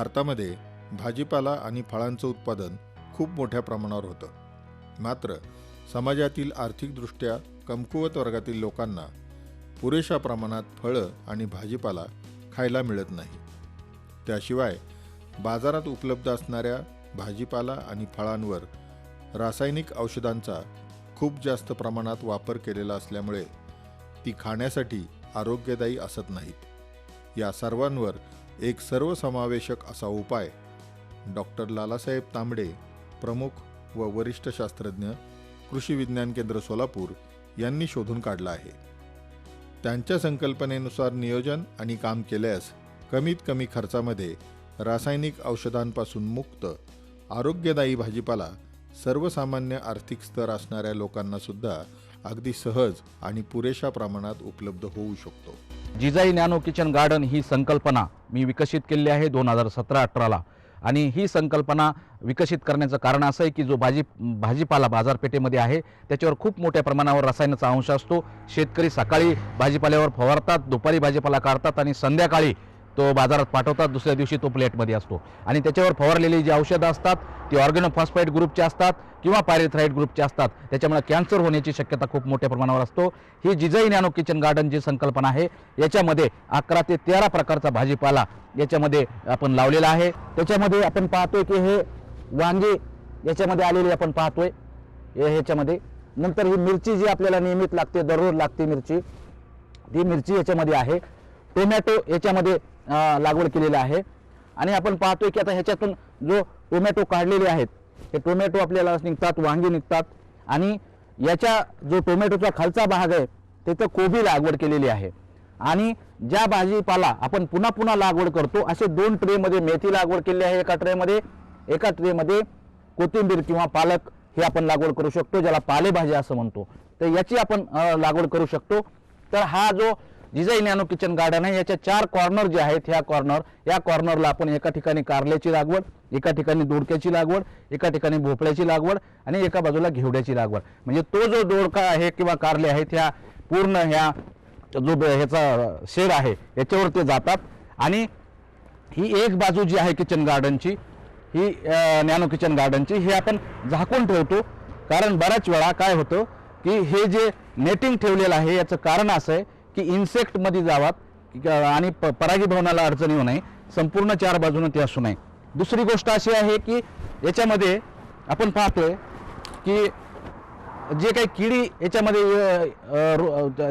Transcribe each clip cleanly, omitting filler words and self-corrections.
भारतामध्ये भाजीपाला आणि फळांचं उत्पादन खूप मोठ्या प्रमाणावर होतं. मात्र समाजातील आर्थिकदृष्ट्या कमकुवत वर्गातील लोकांना पुरेशा प्रमाणात फळं आणि भाजीपाला खायला मिळत नाही. त्याशिवाय बाजारात उपलब्ध असणाऱ्या भाजीपाला आणि फळांवर रासायनिक औषधांचा खूप जास्त प्रमाणात वापर केलेला असल्यामुळे ती खाण्यासाठी आरोग्यदायी असत नाहीत. या सर्वांवर एक सर्वसमावेशक असा उपाय डॉक्टर लालासाहेब तांबडे, प्रमुख व वरिष्ठ शास्त्रज्ञ, कृषी विज्ञान केंद्र सोलापूर यांनी शोधून काढला आहे. त्यांच्या संकल्पनेनुसार नियोजन आणि काम केल्यास कमीत कमी खर्चामध्ये रासायनिक औषधांपासून मुक्त आरोग्यदायी भाजीपाला सर्वसामान्य आर्थिक स्तर असणाऱ्या लोकांना सुद्धा अगदी सहज आणि पुरेशा प्रमाणात उपलब्ध होऊ शकतो. जिजाई नॅनो किचन गार्डन ही संकल्पना मी विकसित केली आहे 2017-18ला. आणि ही संकल्पना विकसित करण्याचं कारण असं आहे की जो भाजीपाला बाजारपेठेमध्ये आहे त्याच्यावर खूप मोठ्या प्रमाणावर रसायनाचा अंश असतो. शेतकरी सकाळी भाजीपाल्यावर फवारतात, दुपारी भाजीपाला काढतात आणि संध्याकाळी तो बाजारात पाठवतात. दुसऱ्या दिवशी तो प्लेटमध्ये असतो आणि त्याच्यावर फवारलेली जी औषधं असतात ती ऑर्गेनोफॉस्फेट ग्रुपचे असतात किंवा पायरेथ्राईड ग्रुपचे असतात. त्याच्यामुळे कॅन्सर होण्याची शक्यता खूप मोठ्या प्रमाणावर असतो. ही जिजाई नॅनो किचन गार्डन जी संकल्पना आहे याच्यामध्ये 11 ते 13 प्रकारचा भाजीपाला याच्यामध्ये आपण लावलेला आहे. त्याच्यामध्ये आपण पाहतोय की हे वांगे याच्यामध्ये आलेले आपण पाहतोय ह्याच्यामध्ये. नंतर ही मिरची जी आपल्याला नियमित लागते, दररोज लागते मिरची, ती मिरची याच्यामध्ये आहे. टोमॅटो याच्यामध्ये लागवड केलेला आहे. आणि आपण पाहतोय की आता ह्याच्यातून जो टोमॅटो काढलेले आहेत हे टोमॅटो आपल्याला निघतात, वांगी निघतात. आणि याच्या जो टोमॅटोचा खालचा भाग आहे तिथं कोबी लागवड केलेली आहे. आणि ज्या भाजीपाला आपण पुन्हा पुन्हा लागवड करतो असे 2 ट्रेमध्ये मेथी लागवड केली आहे. एका ट्रेमध्ये कोथिंबीर किंवा पालक हे आपण लागवड करू शकतो, ज्याला पालेभाजी असं म्हणतो. तर याची आपण लागवड करू शकतो. तर हा जो जिजाई नॅनो किचन गार्डन आहे याच्या 4 कॉर्नर जे आहेत या कॉर्नरला आपण एका ठिकाणी कारल्याची लागवड, एका ठिकाणी दोडक्याची लागवड, एका ठिकाणी भोपळ्याची लागवड आणि एका बाजूला घेवड्याची लागवड. म्हणजे तो जो दोडका आहे किंवा कारले आहेत ह्या पूर्ण ह्या जो ह्याचा शेड आहे याच्यावर ते जातात. आणि ही एक बाजू जी आहे किचन गार्डनची, ही नॅनो किचन गार्डनची, हे आपण झाकून ठेवतो. कारण बऱ्याच वेळा काय होतं की हे जे नेटिंग ठेवलेलं आहे याचं कारण असं आहे की इन्सेक्ट मध्ये जावात आणि परागीभवनाला अडचण येऊ नये, संपूर्ण 4 बाजूने ते असू नये. दुसरी गोष्ट अशी आहे की याच्यामध्ये आपण पाहतोय की जे काही किडी याच्यामध्ये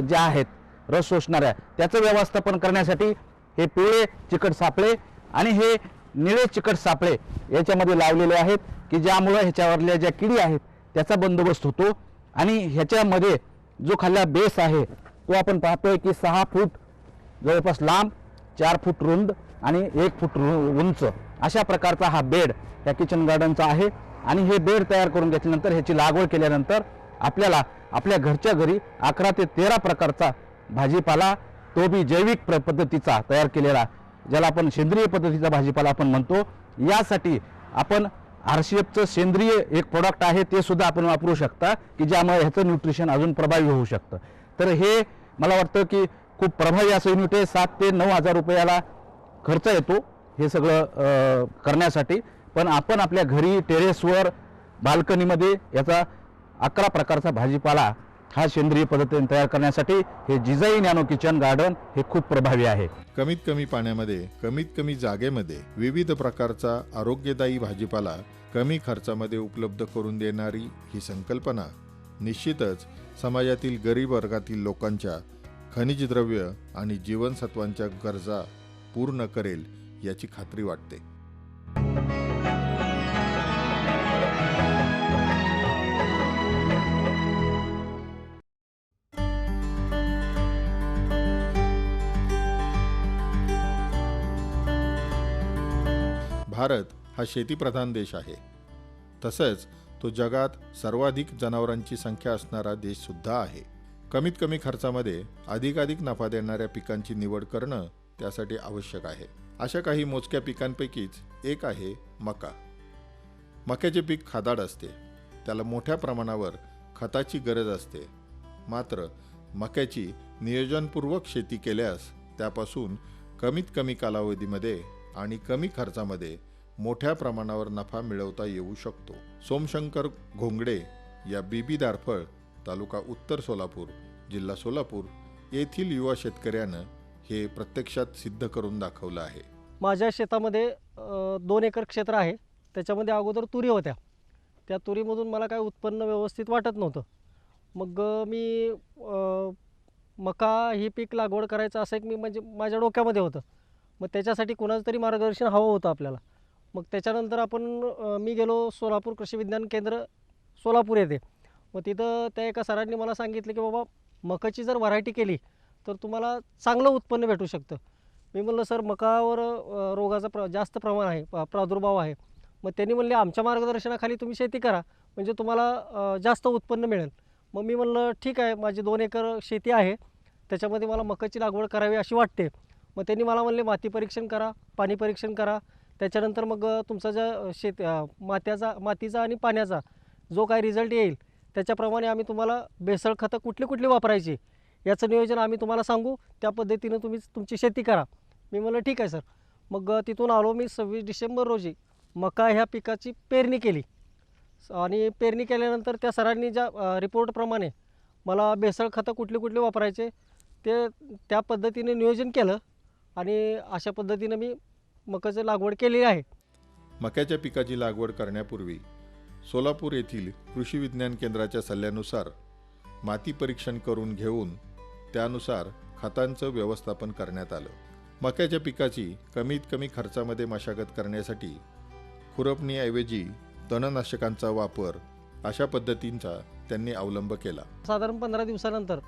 ज्या आहेत रस शोषणाऱ्या त्याचं व्यवस्थापन करण्यासाठी हे पिवळे चिकट सापळे आणि हे निळे चिकट सापळे याच्यामध्ये लावलेले आहेत की ज्यामुळे ह्याच्यावरल्या ज्या किडी आहेत त्याचा बंदोबस्त होतो. आणि ह्याच्यामध्ये जो खाल्ला बेस आहे तो आपण पाहतोय की 6 फूट जवळपास लांब, 4 फूट रुंद आणि 1 फूट उंच अशा प्रकारचा हा बेड या किचन गार्डनचा आहे. आणि हे बेड तयार करून घेतल्यानंतर ह्याची लागवड केल्यानंतर आपल्याला आपल्या घरच्या घरी 11 ते 13 प्रकारचा भाजीपाला, तो बी जैविक पद्धतीचा तयार केलेला, ज्याला आपण सेंद्रिय पद्धतीचा भाजीपाला आपण म्हणतो. यासाठी आपण RCFचं सेंद्रिय एक प्रोडक्ट आहे ते सुद्धा आपण वापरू शकता की ज्यामुळे ह्याचं न्यूट्रिशन अजून प्रभावी होऊ शकतं. तर हे मला वाटतं की खूप प्रभावी असं युनिट आहे. 7 ते 9 हजार रुपयाला खर्च येतो हे सगळं करण्यासाठी. पण आपण आपल्या घरी टेरेसवर बाल्कनीमध्ये याचा 11 प्रकारचा भाजीपाला हा सेंद्रिय पद्धतीने तयार करण्यासाठी हे जिजाई नॅनो किचन गार्डन हे खूप प्रभावी आहे. कमीत कमी पाण्यामध्ये, कमीत कमी जागेमध्ये विविध प्रकारचा आरोग्यदायी भाजीपाला कमी खर्चामध्ये उपलब्ध करून देणारी ही संकल्पना निश्चितच समाजातील गरीब वर्गातील लोकांच्या खनिज द्रव्य आणि जीवनसत्वांच्या गरजा पूर्ण करेल याची खात्री वाटते. भारत हा शेतीप्रधान देश आहे. तसंच तो जगात सर्वाधिक जनावरांची संख्या असणारा देश सुद्धा आहे. कमीत कमी खर्चामध्ये अधिकाधिक नफा देणाऱ्या पिकांची निवड करणं त्यासाठी आवश्यक आहे. अशा काही मोजक्या पिकांपैकीच एक आहे मका. मक्याचे पीक खादाड असते, त्याला मोठ्या प्रमाणावर खताची गरज असते. मात्र मक्याची नियोजनपूर्वक शेती केल्यास त्यापासून कमीत कमी कालावधीमध्ये आणि कमी खर्चामध्ये मोठ्या प्रमाणावर नफा मिळवता येऊ शकतो. सोमशंकर घोंगडे या बीबी दारफळ, तालुका उत्तर सोलापूर, जिल्हा सोलापूर येथील युवा शेतकऱ्यानं हे प्रत्यक्षात सिद्ध करून दाखवलं आहे. माझ्या शेतामध्ये 2 एकर क्षेत्र आहे. त्याच्यामध्ये अगोदर तुरी होत्या. त्या तुरीमधून मला काय उत्पन्न व्यवस्थित वाटत नव्हतं. मग मी मका ही पीक लागवड करायचं असं एक म्हणजे माझ्या डोक्यामध्ये होतं. मग त्याच्यासाठी कुणाचं तरी मार्गदर्शन हवं होतं आपल्याला. मग त्याच्यानंतर मी गेलो सोलापूर कृषी विज्ञान केंद्र सोलापूर येथे. मग तिथं त्या एका सरांनी मला सांगितलं की बाबा मकाची जर व्हरायटी केली तर तुम्हाला चांगलं उत्पन्न भेटू शकतं. मी म्हणलं सर मकावर रोगाचा जास्त प्रमाण आहे, प्रादुर्भाव आहे. मग त्यांनी म्हणले आमच्या मार्गदर्शनाखाली तुम्ही शेती करा म्हणजे तुम्हाला जास्त उत्पन्न मिळेल. मग मी म्हणलं ठीक आहे, माझी 2 एकर शेती आहे, त्याच्यामध्ये मला मकाची लागवड करावी अशी वाटते. मग त्यांनी मला म्हणले माती परीक्षण करा, पाणी परीक्षण करा. त्याच्यानंतर मग तुमचा ज्या मातीचा आणि पाण्याचा जो काही रिझल्ट येईल त्याच्याप्रमाणे आम्ही तुम्हाला भेसळ खतं कुठली कुठली वापरायची याचं नियोजन आम्ही तुम्हाला सांगू. त्या पद्धतीनं तुम्ही तुमची शेती करा. मी म्हणलं ठीक आहे सर. मग तिथून आलो मी 26 डिसेंबर रोजी मका ह्या पिकाची पेरणी केली. आणि पेरणी केल्यानंतर त्या सरांनी ज्या रिपोर्टप्रमाणे मला भेसळ खतं कुठली कुठली वापरायचे ते त्या पद्धतीने नियोजन केलं आणि अशा पद्धतीनं मी मकाची लागवड केलेली आहे. मक्याच्या पिकाची लागवड करण्यापूर्वी सोलापूर येथील कृषी विज्ञान केंद्राच्या सल्ल्यानुसार माती परीक्षण करून घेऊन त्यानुसार खतांचं व्यवस्थापन करण्यात आलं. मक्याच्या पिकाची कमीत कमी खर्चामध्ये मशागत करण्यासाठी खुरपणीऐवजी तणनाशकांचा वापर अशा पद्धतींचा त्यांनी अवलंब केला. साधारण 15 दिवसानंतर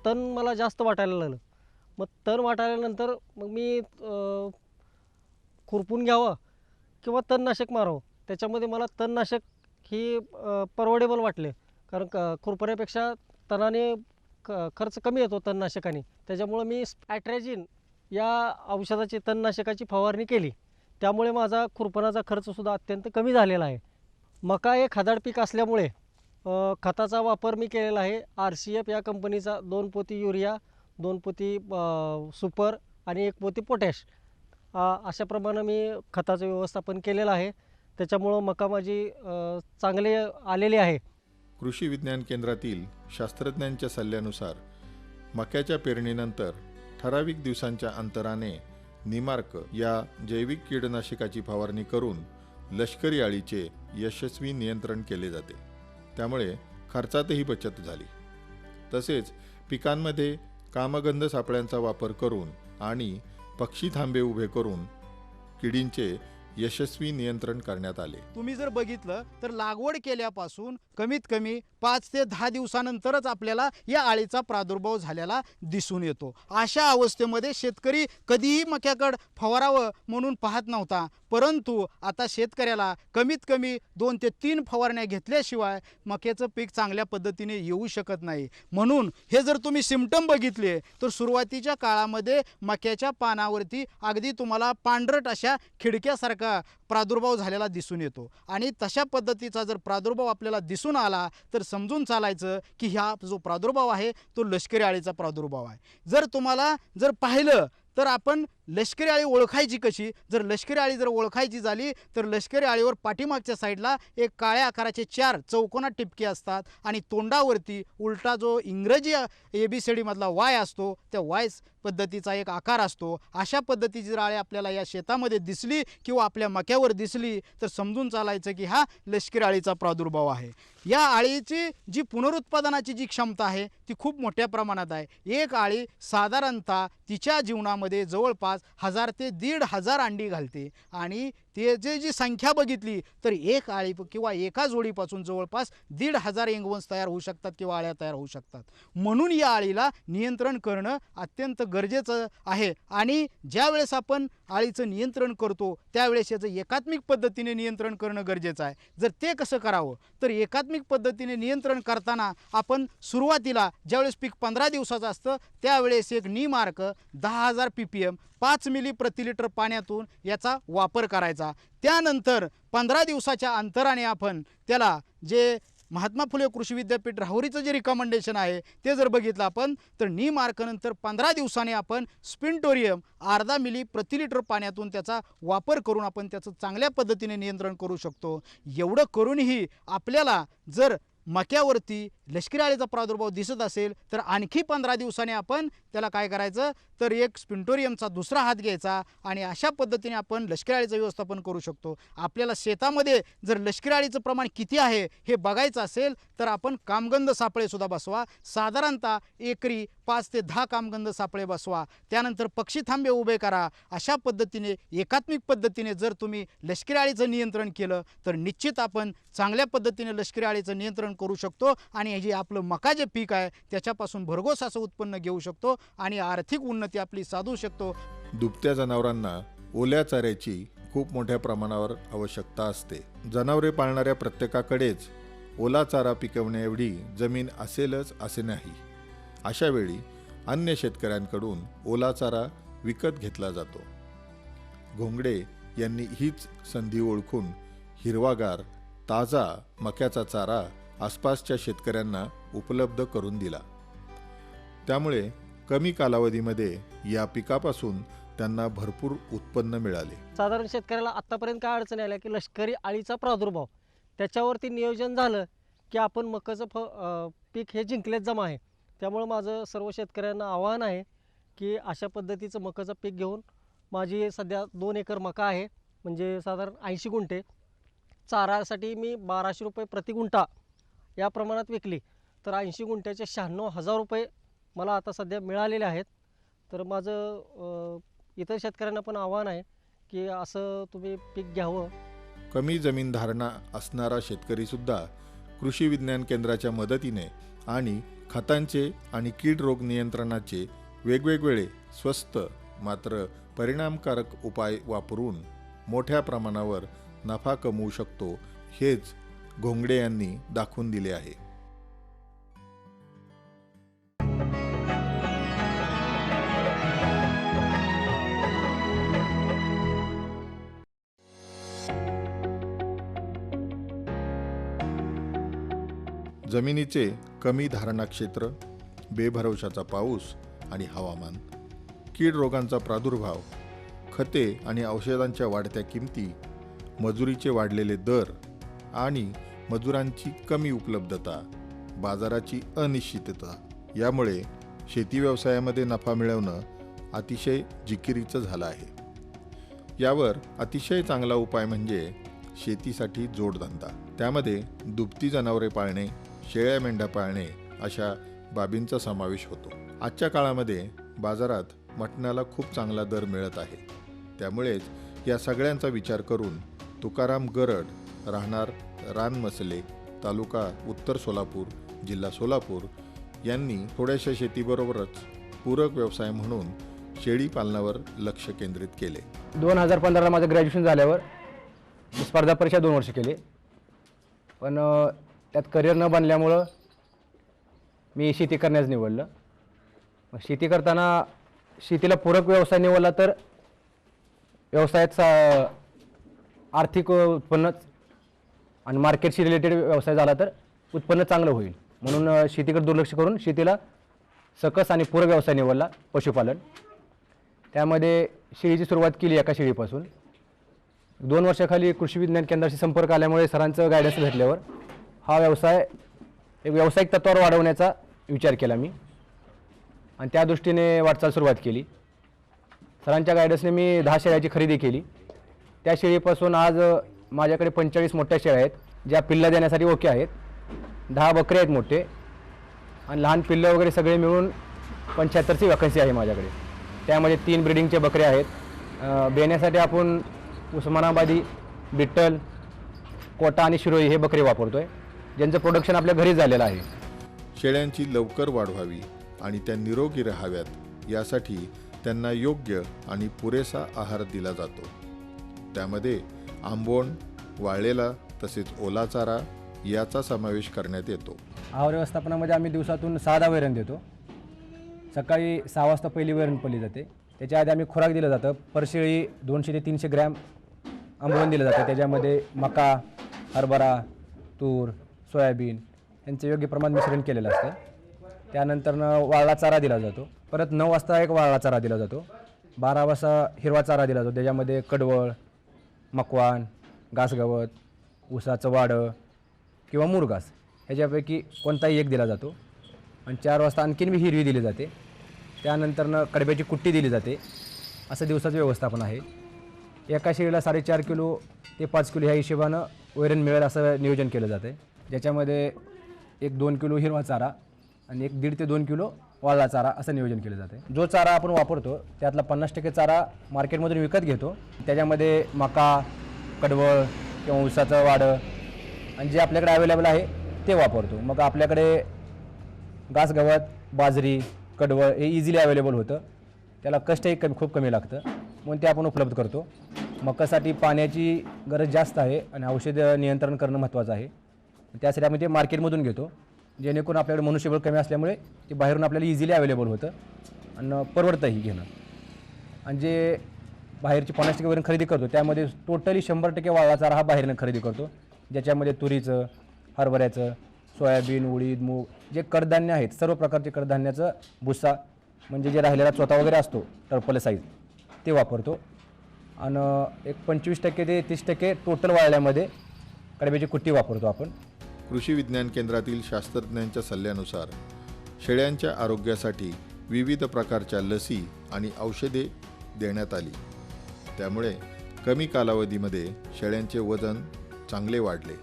तण मला जास्त वाटायला लागलं. मग तण वाटायल्यानंतर मग मी खुरपून घ्यावं किंवा तणनाशक मारावं. त्याच्यामध्ये मला तणनाशक ही परवडेबल वाटले, कारण खुरपण्यापेक्षा तणाने खर्च कमी येतो तणनाशकाने. त्याच्यामुळं मी ॲट्रॅजिन या औषधाची तणनाशकाची फवारणी केली. त्यामुळे माझा खुरपणाचा खर्चसुद्धा अत्यंत कमी झालेला आहे. मका हे खादाड पीक असल्यामुळे खताचा वापर मी केलेला आहे. RCF या कंपनीचा 2 पोती युरिया, 2 पोती सुपर आणि 1 पोती पोटॅश अशाप्रमाणे मी खताचं व्यवस्थापन केलेलं आहे. त्याच्यामुळं मका माझी चांगले आलेली आहे. कृषी विज्ञान केंद्रातील शास्त्रज्ञांच्या सल्ल्यानुसार मक्याच्या पेरणीनंतर ठराविक दिवसांच्या अंतराने निमार्क या जैविक कीटकनाशकाची फवारणी करून लष्करी अळीचे यशस्वी नियंत्रण केले जाते. त्यामुळे खर्चातही बचत झाली. तसेच पिकांमध्ये कामगंध सापळ्यांचा वापर करून आणि पक्षी थांबे उभे करून किडींचे यशस्वी नियंत्रण करण्यात आले. तुम्ही जर बघितलं तर लागवड केल्यापासून कमीत कमी 5 ते 10 दिवसानंतरच आपल्याला या अळीचा प्रादुर्भाव झालेला दिसून येतो. अशा अवस्थेमध्ये शेतकरी कधीही मक्याकडे फवारावं म्हणून पाहत नव्हता, परंतु आता शेतकऱ्याला कमीत कमी 2 ते 3 फवारण्या घेतल्याशिवाय मक्याचं पीक चांगल्या पद्धतीने येऊ शकत नाही. म्हणून हे जर तुम्ही सिम्पटम बघितले तर सुरुवातीच्या काळामध्ये मक्याच्या पानावरती अगदी तुम्हाला पांढरट अशा खिडक्यासारखा प्रादुर्भाव झालेला दिसून येतो. आणि तशा पद्धतीचा जर प्रादुर्भाव आपल्याला दिसून आला तर समजून चालायचं की हा जो प्रादुर्भाव आहे तो लष्करी अळीचा प्रादुर्भाव आहे. जर तुम्हाला पाहिलं तर आपण लष्करी अळी ओळखायची कशी? जर लष्करी अळी ओळखायची झाली तर लष्करी अळीवर पाठीमागच्या साईडला एक काळ्या आकाराचे 4 चौकोना टिपके असतात आणि तोंडावरती उलटा जो इंग्रजी ABCD मधला Y असतो त्या Y पद्धतीचा एक आकार असतो. अशा पद्धतीची जर अळी आपल्याला या शेतामध्ये दिसली किंवा आपल्या मक्यावर दिसली तर समजून चालायचं की हा लष्करी अळीचा प्रादुर्भाव आहे. या अळीची जी पुनरुत्पादनाची जी क्षमता आहे ती खूप मोठ्या प्रमाणात आहे. एक अळी साधारणतः तिच्या जीवनामध्ये जवळपास 1000 ते 1500 अंडी घालते आणि ते जी संख्या बघितली तर एक अळी किंवा एका जोडीपासून जवळपास 1500 एंगवन्स तयार होऊ शकतात किंवा अळ्या तयार होऊ शकतात. म्हणून या अळीला नियंत्रण करणं अत्यंत गरजेचं आहे. आणि ज्यावेळेस आपण अळीचं नियंत्रण करतो त्यावेळेस याचं एकात्मिक पद्धतीने नियंत्रण करणं गरजेचं आहे. जर ते कसं करावं तर एकात्मिक पद्धतीने नियंत्रण करताना आपण सुरुवातीला ज्यावेळेस पीक 15 दिवसाचं असतं त्यावेळेस एक निमार्क 10,000 ppm 5 मिली प्रति लिटर पाण्यातून याचा वापर करायचा. त्यानंतर 15 दिवसाच्या अंतराने आपण त्याला जे महात्मा फुले कृषी विद्यापीठ राहुरीचं जे रिकमेंडेशन आहे ते जर बघितलं आपण तर नी मार्कनंतर 15 दिवसांनी आपण स्पिंटोरियम अर्धा मिली प्रति लिटर पाण्यातून त्याचा वापर करून आपण त्याचं चांगल्या पद्धतीने नियंत्रण करू शकतो. एवढं करूनही आपल्याला जर मक्यावरती लष्करी अळीचा प्रादुर्भाव दिसत असेल तर आणखी 15 दिवसांनी आपण त्याला काय करायचं तर एक स्पिंटोरियमचा दुसरा हात घ्यायचा आणि अशा पद्धतीने आपण लष्करी अळीचं व्यवस्थापन करू शकतो. आपल्याला शेतामध्ये जर लष्करी अळीचं प्रमाण किती आहे हे बघायचं असेल तर आपण कामगंध सापळेसुद्धा बसवा. साधारणतः एकरी 5 ते 10 कामगंध सापळे बसवा. त्यानंतर पक्षी थांबे उभे करा. अशा पद्धतीने एकात्मिक पद्धतीने जर तुम्ही लष्करी अळीचं नियंत्रण केलं तर निश्चित आपण चांगल्या पद्धतीने लष्करी अळीचं नियंत्रण करू शकतो आणि हे जे आपलं मका जे पीक आहे त्याच्यापासून भरघोस असं उत्पन्न घेऊ शकतो आणि आर्थिक उन्नती आपली साधू शकतो. दुभत्या जनावरांना ओल्या चाऱ्याची खूप मोठ्या प्रमाणावर आवश्यकता असते. जनावरे पाळणाऱ्या प्रत्येकाकडेच ओला चारा पिकवण्या एवढी जमीन असेलच असे नाही. अशा वेळी अन्य शेतकऱ्यांकडून ओला चारा विकत घेतला जातो. घोंगडे यांनी हीच संधी ओळखून हिरवागार ताजा मक्याचा चारा आसपासच्या शेतकऱ्यांना उपलब्ध करून दिला. त्यामुळे कमी कालावधीमध्ये या पिकापासून त्यांना भरपूर उत्पन्न मिळाले. साधारण शेतकऱ्याला आत्तापर्यंत काय अडचणी आल्या की लष्करी अळीचा प्रादुर्भाव त्याच्यावरती नियोजन झालं की आपण मकाचं पीक हे जिंकलेच जमा आहे. त्यामुळं माझं सर्व शेतकऱ्यांना आव्हान आहे की अशा पद्धतीचं मकाचं पीक घेऊन माझी सध्या 2 एकर मका आहे म्हणजे साधारण 80 गुंठे. चारासाठी मी 1200 रुपये प्रति गुंठा या प्रमाणात विकली तर 80 गुंठ्याचे 96,000 रुपये मला आता सध्या मिळालेले आहेत. तर माझं इतर शेतकऱ्यांना पण आव्हान आहे की असं तुम्ही पीक घ्यावं. कमी जमीन धारणा असणारा शेतकरीसुद्धा कृषी विज्ञान केंद्राच्या मदतीने आणि खतांचे आणि कीड रोग नियंत्रणाचे वेगवेगळे स्वस्त मात्र परिणामकारक उपाय वापरून मोठ्या प्रमाणावर नफा कमवू शकतो, हेच घोंगडे यांनी दाखवून दिले आहे. जमिनीचे कमी धारणा क्षेत्र, बेभरवशाचा पाऊस आणि हवामान, कीड रोगांचा प्रादुर्भाव, खते आणि औषधांच्या वाढत्या किमती, मजुरीचे वाढलेले दर आणि मजुरांची कमी उपलब्धता, बाजाराची अनिश्चितता यामुळे शेती व्यवसायामध्ये नफा मिळवणं अतिशय जिकिरीचं झालं आहे. यावर अतिशय चांगला उपाय म्हणजे शेतीसाठी जोडधंदा. त्यामध्ये दुभती जनावरे पाळणे, शेळ्या मेंढ्या पाळणे अशा बाबींचा समावेश होतो. आजच्या काळामध्ये बाजारात मटणाला खूप चांगला दर मिळत आहे. त्यामुळेच या सगळ्यांचा विचार करून तुकाराम गरड, राहणार रानमसले, तालुका उत्तर सोलापूर, जिल्हा सोलापूर यांनी थोड्याशा शेतीबरोबरच पूरक व्यवसाय म्हणून शेळी पालनावर लक्ष केंद्रित केले. 2015ला माझं ग्रॅज्युएशन झाल्यावर स्पर्धा परीक्षा 2 वर्ष केली, पण त्यात करिअर न बनल्यामुळं मी शेती करण्यास निवडलं. शेती करताना शेतीला पूरक व्यवसाय निवडला तर व्यवसायात आर्थिक उत्पन्नच आणि मार्केटशी रिलेटेड व्यवसाय झाला तर उत्पन्न चांगलं होईल, म्हणून शेतीकडे दुर्लक्ष करून शेतीला सकस आणि पूरक व्यवसाय निवडला, पशुपालन. त्यामध्ये शेळीची सुरुवात केली एका शेळीपासून. 2 वर्षाखाली कृषी विज्ञान केंद्राशी संपर्क आल्यामुळे सरांचं गायडन्स भेटल्यावर हा व्यवसाय एक व्यावसायिक तत्त्वावर वाढवण्याचा विचार केला मी आणि त्या दृष्टीने वाटचाल सुरुवात केली. सरांच्या गायडन्सने मी 10 शेळ्याची खरेदी केली. त्या शेळीपासून आज माझ्याकडे 45 मोठ्या शेळ्या आहेत ज्या पिल्ला देण्यासाठी ओके आहेत. 10 बकरे आहेत मोठे आणि लहान पिल्लं वगैरे सगळे मिळून 75ची वॅकन्सी आहे माझ्याकडे. त्यामध्ये 3 ब्रिडिंगचे बकरे आहेत. बेण्यासाठी आपण उस्मानाबादी, बिट्टल, कोटा आणि शिरोई हे बकरे वापरतो आहे, ज्यांचं प्रोडक्शन आपल्या घरीच झालेलं आहे. शेळ्यांची लवकर वाढ व्हावी आणि त्या निरोगी राहाव्यात यासाठी त्यांना योग्य आणि पुरेसा आहार दिला जातो. त्यामध्ये आंबोण, वाळलेला तसेच ओला चारा याचा समावेश करण्यात येतो. आहार व्यवस्थापनामध्ये आम्ही दिवसातून 6 वैरण देतो. सकाळी 6 वाजता पहिली वैरण पडली जाते. त्याच्या आधी आम्ही खुराक दिलं जातं. परशेळी 200 ते 300 ग्रॅम आंबवण दिलं जातं. त्याच्यामध्ये मका, हरभरा, तूर, सोयाबीन यांचं योग्य प्रमाणात मिश्रण केलेलं असतं. त्यानंतरनं वाळला चारा दिला जातो. परत 9 वाजता एक वाळला चारा दिला जातो. 12 वाजता हिरवा चारा दिला जातो. त्याच्यामध्ये कडवळ, मकवान, घासगवत, ऊसाचं वाडं किंवा मुरघास ह्याच्यापैकी कोणताही एक दिला जातो. आणि 4 वाजता आणखीन बी हिरवी दिली जाते. त्यानंतरनं कडब्याची कुट्टी दिली जाते. असं दिवसाचं व्यवस्थापन आहे. एका शेळीला 4.5 किलो ते 5 किलो ह्या हिशोबानं वैरण मिळेल असं नियोजन केलं जातं आहे. ज्याच्यामध्ये 1-2 किलो हिरवा चारा आणि 1.5 ते 2 किलो वाळला चारा असं नियोजन केलं जातं आहे. जो चारा आपण वापरतो त्यातला 50% चारा मार्केटमधून विकत घेतो. त्याच्यामध्ये मका, कडवळ किंवा ऊसाचं वाडं आणि जे आपल्याकडे अवेलेबल आहे ते वापरतो. मग आपल्याकडे घासगवत, बाजरी, कडवळ हे इझिली अवेलेबल होतं. त्याला कष्टही खूप कमी लागतं म्हणून ते आपण उपलब्ध करतो. मकासाठी पाण्याची गरज जास्त आहे आणि औषध नियंत्रण करणं महत्त्वाचं आहे. त्यासाठी आम्ही ते मार्केटमधून घेतो, जेणेकरून आपल्याकडे मनुष्यबळ कमी असल्यामुळे ते बाहेरून आपल्याला इझिली अवेलेबल होतं आणि परवडतंही घेणं. आणि जे बाहेरची 50% वरून खरेदी करतो त्यामध्ये टोटली 100% वाळला चारा हा बाहेरनं खरेदी करतो. ज्याच्यामध्ये तुरीचं, हरभऱ्याचं, सोयाबीन, उडीद, मूग जे कडधान्य आहेत सर्व प्रकारचे कडधान्याचं भुसा म्हणजे जे राहिलेला चोथा वगैरे असतो टर्पल साईज ते वापरतो. आणि एक 25% ते 30% टोटल वाळल्यामध्ये कडब्याची कुट्टी वापरतो आपण. कृषी विज्ञान केंद्रातील शास्त्रज्ञांच्या सल्ल्यानुसार शेळ्यांच्या आरोग्यासाठी विविध प्रकारच्या लसी आणि औषधे देण्यात आली. त्यामुळे कमी कालावधीमध्ये शेळ्यांचे वजन चांगले वाढले,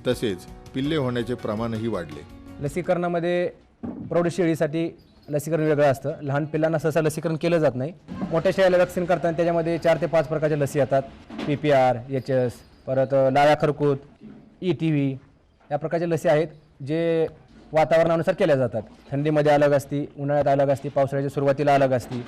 तसेच पिल्ले होण्याचे प्रमाणही वाढले. लसीकरणामध्ये प्रौढ शेळीसाठी लसीकरण वेगळं असतं. लहान पिल्लांना सहसा लसीकरण केलं जात नाही. मोठ्या शेळ्याला वॅक्सिन करताना त्याच्यामध्ये 4 ते 5 प्रकारच्या लसी येतात. PPR, HS, परत लाळा खरकूत, ETV या प्रकारच्या लसी आहेत जे वातावरणानुसार केल्या जातात. थंडीमध्ये अलग असती, उन्हाळ्यात अलग असती, पावसाळ्याच्या सुरुवातीला अलग असती.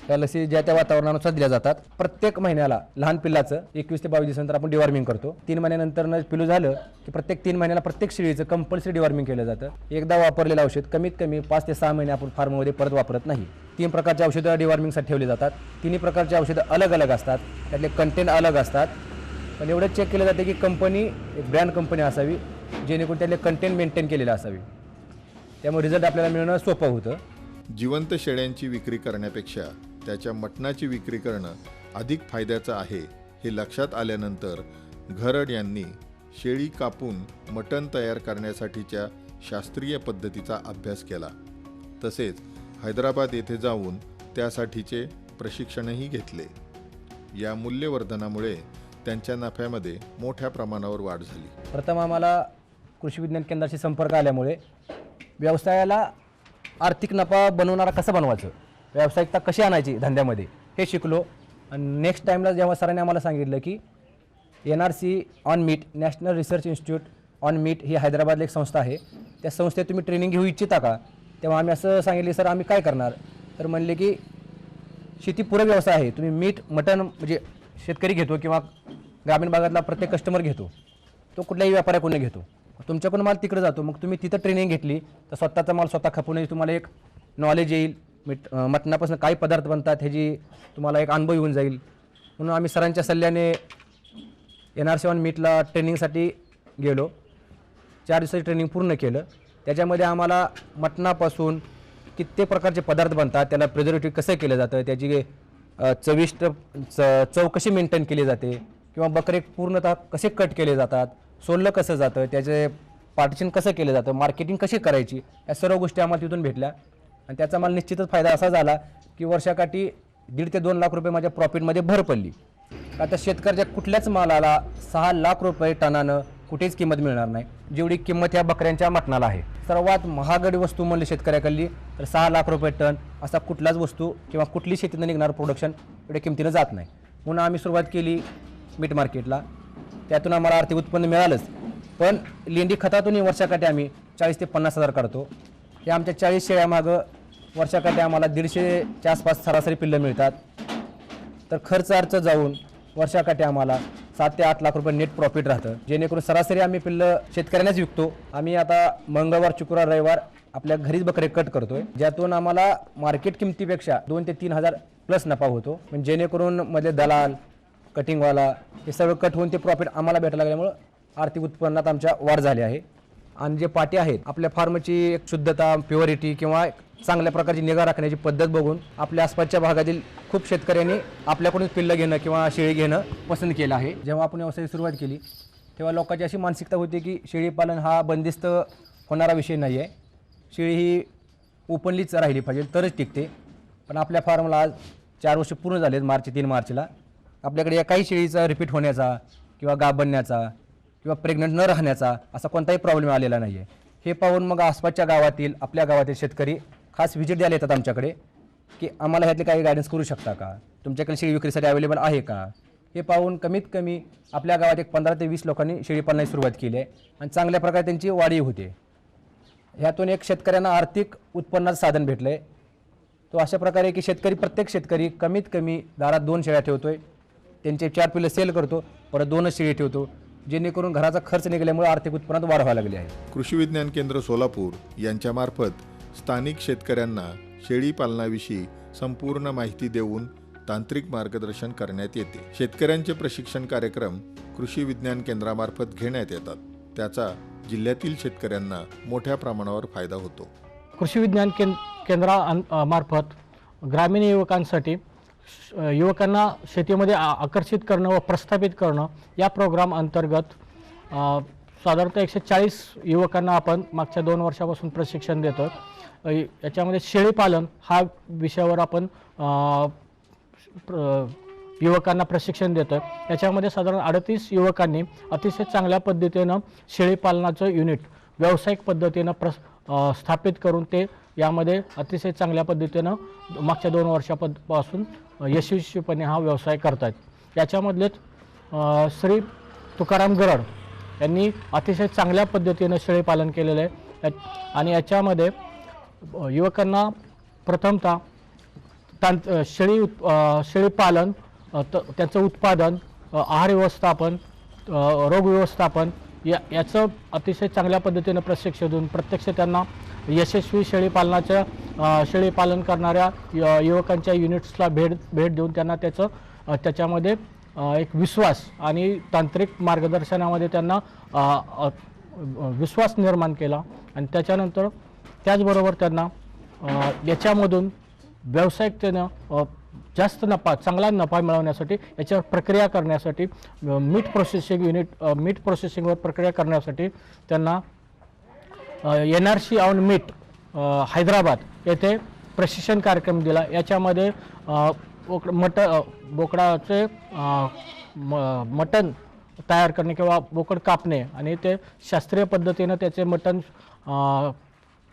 त्या लसी ज्या त्या वातावरणानुसार दिल्या जातात. प्रत्येक महिन्याला लहान पिल्लाचं 21 ते 22 दिवसानंतर आपण डिवॉर्मिंग करतो. 3 महिन्यानंतर पिलू झालं की प्रत्येक 3 महिन्याला प्रत्येक शेळीचं कंपल्सरी डिवॉर्मिंग केलं जातं. एकदा वापरलेलं औषध कमीत कमी 5 ते 6 महिने आपण फार्ममध्ये परत वापरत नाही. 3 प्रकारचे औषधं डिवॉर्मिंगसाठी ठेवली जातात. 3 प्रकारचे औषधं अलग अलग असतात, त्यातले कंटेंट अलग असतात. पण एवढंच चेक केलं जातं की कंपनी एक ब्रँड कंपनी असावी, जेणेकरून त्यातले कंटेंट मेंटेन केलेलं असावी. त्यामुळे रिझल्ट आपल्याला मिळणं सोपं होतं. जिवंत शेळ्यांची विक्री करण्यापेक्षा त्याच्या मटणाची विक्री करणं अधिक फायद्याचं आहे हे लक्षात आल्यानंतर घरड यांनी शेळी कापून मटण तयार करण्यासाठीच्या शास्त्रीय पद्धतीचा अभ्यास केला. तसेच हैदराबाद येथे जाऊन त्यासाठीचे प्रशिक्षणही घेतले. या मूल्यवर्धनामुळे त्यांच्या नफ्यामध्ये मोठ्या प्रमाणावर वाढ झाली. प्रथम आम्हाला कृषी विज्ञान केंद्राशी संपर्क आल्यामुळे व्यवसायाला आर्थिक नफा बनवणारा कसं बनवायचं, व्यावसायिकता कशी आणायची धंद्यामध्ये हे शिकलो. आणि नेक्स्ट टाईमला जेव्हा सरांनी आम्हाला सांगितलं की NRC on meat, national research institute on meat ही हैदराबादला एक संस्था आहे, त्या संस्थेत तुम्ही ट्रेनिंग घेऊ इच्छिता का, तेव्हा आम्ही असं सांगितले सर आम्ही काय करणार. तर म्हणले की शेतीपूरक व्यवसाय आहे, तुम्ही मीठ मटण म्हणजे शेतकरी घेतो किंवा ग्रामीण भागातला प्रत्येक कस्टमर घेतो, तो कुठल्याही व्यापाऱ्याकडून घेतो, तुमच्याकडून माल तिकडे जातो. मग तुम्ही तिथं ट्रेनिंग घेतली तर स्वतःचा माल स्वतः खपवण्याची तुम्हाला एक नॉलेज येईल. मटणापासून काही पदार्थ बनतात ह्याची तुम्हाला एक अनुभव येऊन जाईल. म्हणून आम्ही सरांच्या सल्ल्याने NRC ऑन मीटला ट्रेनिंगसाठी गेलो. 4 दिवसाची ट्रेनिंग पूर्ण केलं. त्याच्यामध्ये आम्हाला मटणापासून कित्येक प्रकारचे पदार्थ बनतात, त्याला प्रिझर्वेटिव्ह कसं केलं जातं, त्याची चविष्ट चव कशी मेंटेन केली जाते, किंवा बकरे पूर्णतः कसे कट केले जातात, सोललं कसं जातं, त्याचे पार्टिशन कसं केलं जातं, मार्केटिंग कशी करायची, या सर्व गोष्टी आम्हाला तिथून भेटल्या. आणि त्याचा मला निश्चितच फायदा असा झाला की वर्षाकाठी 1.5 ते 2 लाख रुपये माझ्या प्रॉफिटमध्ये भर पडली. आता शेतकऱ्याच्या कुठल्याच मालाला 6 लाख रुपये टनानं कुठेच किंमत मिळणार नाही जेवढी किंमत ह्या बकऱ्यांच्या मटणाला आहे. सर्वात महागडी वस्तू म्हणली शेतकऱ्याकडली तर 6 लाख रुपये टन असा कुठलाच वस्तू किंवा कुठली शेतीनं निघणारं प्रोडक्शन एवढ्या किमतीनं जात नाही. म्हणून आम्ही सुरुवात केली मीट मार्केटला. त्यातून आम्हाला आर्थिक उत्पन्न मिळालंच, पण लेंडी खतातूनही वर्षाकाठी आम्ही 40 ते 50 हजार काढतो. हे आमच्या 40 शेळ्यामागं वर्षाकाठी आम्हाला 150च्या आसपास सरासरी पिल्लं मिळतात. तर खर्च अर्थ जाऊन वर्षाकाठी आम्हाला 7 ते 8 लाख रुपये नेट प्रॉफिट राहतं, जेणेकरून सरासरी आम्ही पिल्लं शेतकऱ्यांनाच विकतो. आम्ही आता मंगळवार, शुक्रवार, रविवार आपल्या घरीच बकरे कट करतोय, ज्यातून आम्हाला मार्केट किमतीपेक्षा 2 ते 3 हजार प्लस नफा होतो. म्हणजे जेणेकरून मध्ये दलाल, कटिंगवाला हे सगळं कट होऊन ते प्रॉफिट आम्हाला भेटायला लागल्यामुळं आर्थिक उत्पन्नात आमच्या वाढ झाली आहे. आणि जे पाटे आहेत आपल्या फार्मची एक शुद्धता, प्युरिटी किंवा चांगल्या प्रकारची निगा राखण्याची पद्धत बघून आपल्या आसपासच्या भागातील खूप शेतकऱ्यांनी आपल्याकडून पिल्लं घेणं किंवा शेळी घेणं पसंत केलं आहे. जेव्हा आपण व्यवसायाची सुरुवात केली तेव्हा लोकांची अशी मानसिकता होती की शेळीपालन हा बंदिस्त होणारा विषय नाही आहे, शेळी ही ओपनलीच राहिली पाहिजे तरच टिकते. पण आपल्या फार्मला आज 4 वर्ष पूर्ण झालेत. 3 मार्चला आपल्याकडे या काही शेळीचा रिपीट होण्याचा किंवा गाभ बनण्याचा किंवा प्रेग्नंट न राहण्याचा असा कोणताही प्रॉब्लेम आलेला नाही आहे. हे पाहून मग आसपासच्या गावातील आपल्या गावातील शेतकरी खास व्हिजिट द्यायला येतात आमच्याकडे की आम्हाला ह्यातले काही गायडन्स करू शकता का, तुमच्याकडे शेळी विक्रीसाठी अवेलेबल आहे का. हे पाहून कमीत कमी आपल्या गावात एक 15 ते 20 लोकांनी शेळीपालनाची सुरुवात केली आहे आणि चांगल्या प्रकारे त्यांची वाढही होते. ह्यातून एक शेतकऱ्यांना आर्थिक उत्पन्नाचं साधन भेटलं आहे. तो अशा प्रकारे की प्रत्येक शेतकरी कमीत कमी दारात 2 शेळ्या ठेवतोय, त्यांचे 4 पिल्लं सेल करतो, परत 2च शेळी ठेवतो, जेणेकरून घराचा खर्च निघाल्यामुळे आर्थिक उत्पन्नात वाढ व्हायला लागली आहे. कृषी विज्ञान केंद्र सोलापूर यांच्यामार्फत स्थानिक शेतकऱ्यांना शेळी पालनाविषयी संपूर्ण माहिती देऊन तांत्रिक मार्गदर्शन करण्यात येते. शेतकऱ्यांचे प्रशिक्षण कार्यक्रम कृषी विज्ञान केंद्रामार्फत घेण्यात येतात. त्याचा जिल्ह्यातील शेतकऱ्यांना मोठ्या प्रमाणावर फायदा होतो. कृषी विज्ञान मार्फत ग्रामीण युवकांसाठी युवकांना शेतीमध्ये आकर्षित करणं व प्रस्थापित करणं या प्रोग्राम अंतर्गत साधारणतः 140 युवकांना आपण मागच्या 2 वर्षापासून प्रशिक्षण देतो. याच्यामध्ये शेळीपालन हा विषयावर आपण युवकांना प्रशिक्षण देतो. याच्यामध्ये साधारण 38 युवकांनी अतिशय चांगल्या पद्धतीनं शेळीपालनाचं युनिट व्यावसायिक पद्धतीनं स्थापित करून ते यामध्ये अतिशय चांगल्या पद्धतीनं मागच्या 2 वर्षापासून यशस्वीपणे हा व्यवसाय करतात. याच्यामधलेच श्री तुकाराम गरड यांनी अतिशय चांगल्या पद्धतीनं शेळीपालन केलेलं आहे आणि याच्यामध्ये युवकांना प्रथमतः शेळीपालन, त्याचं उत्पादन, आहार व्यवस्थापन, रोग व्यवस्थापन याचं अतिशय चांगल्या पद्धतीनं प्रशिक्षण देऊन प्रत्यक्ष त्यांना यशस्वी शेळीपालन करणाऱ्या युवकांच्या युनिट्सला भेट देऊन त्यांना त्याच्यामध्ये एक विश्वास आणि तांत्रिक मार्गदर्शनामध्ये त्यांना विश्वास निर्माण केला आणि त्याच्यानंतर त्याचबरोबर त्यांना याच्यामधून व्यावसायिकतेनं जास्त चांगला नफा मिळवण्यासाठी याच्यावर प्रक्रिया करण्यासाठी मीट प्रोसेसिंगवर प्रक्रिया करण्यासाठी त्यांना NRC ऑन मीट हैदराबाद येथे प्रशिक्षण कार्यक्रम दिला. याच्यामध्ये बोकडाचे मटण तयार करणे किंवा बोकड कापणे आणि ते शास्त्रीय पद्धतीनं त्याचे मटण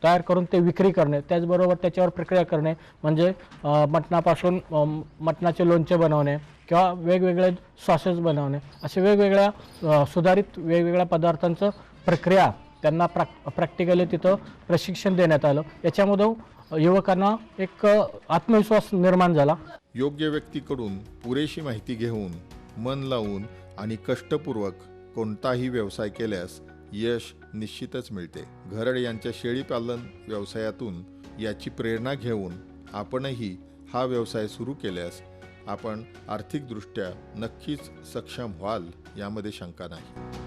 तयार करून ते विक्री करणे, त्याचबरोबर त्याच्यावर प्रक्रिया करणे म्हणजे मटणापासून मटणाचे लोणचे बनवणे किंवा वेगवेगळे सॉसेस बनवणे, असे वेगवेगळ्या सुधारित वेगवेगळ्या पदार्थांचं प्रक्रिया त्यांना प्रॅक्टिकली तिथं प्रशिक्षण देण्यात आलं. याच्यामधून युवकांना एक आत्मविश्वास निर्माण झाला. योग्य व्यक्तीकडून पुरेशी माहिती घेऊन मन लावून आणि कष्टपूर्वक कोणताही व्यवसाय केल्यास यश निश्चितच मिळते. घरड यांच्या शेळीपालन व्यवसायातून याची प्रेरणा घेऊन आपणही हा व्यवसाय सुरू केल्यास आपण आर्थिकदृष्ट्या नक्कीच सक्षम व्हाल यामध्ये शंका नाही.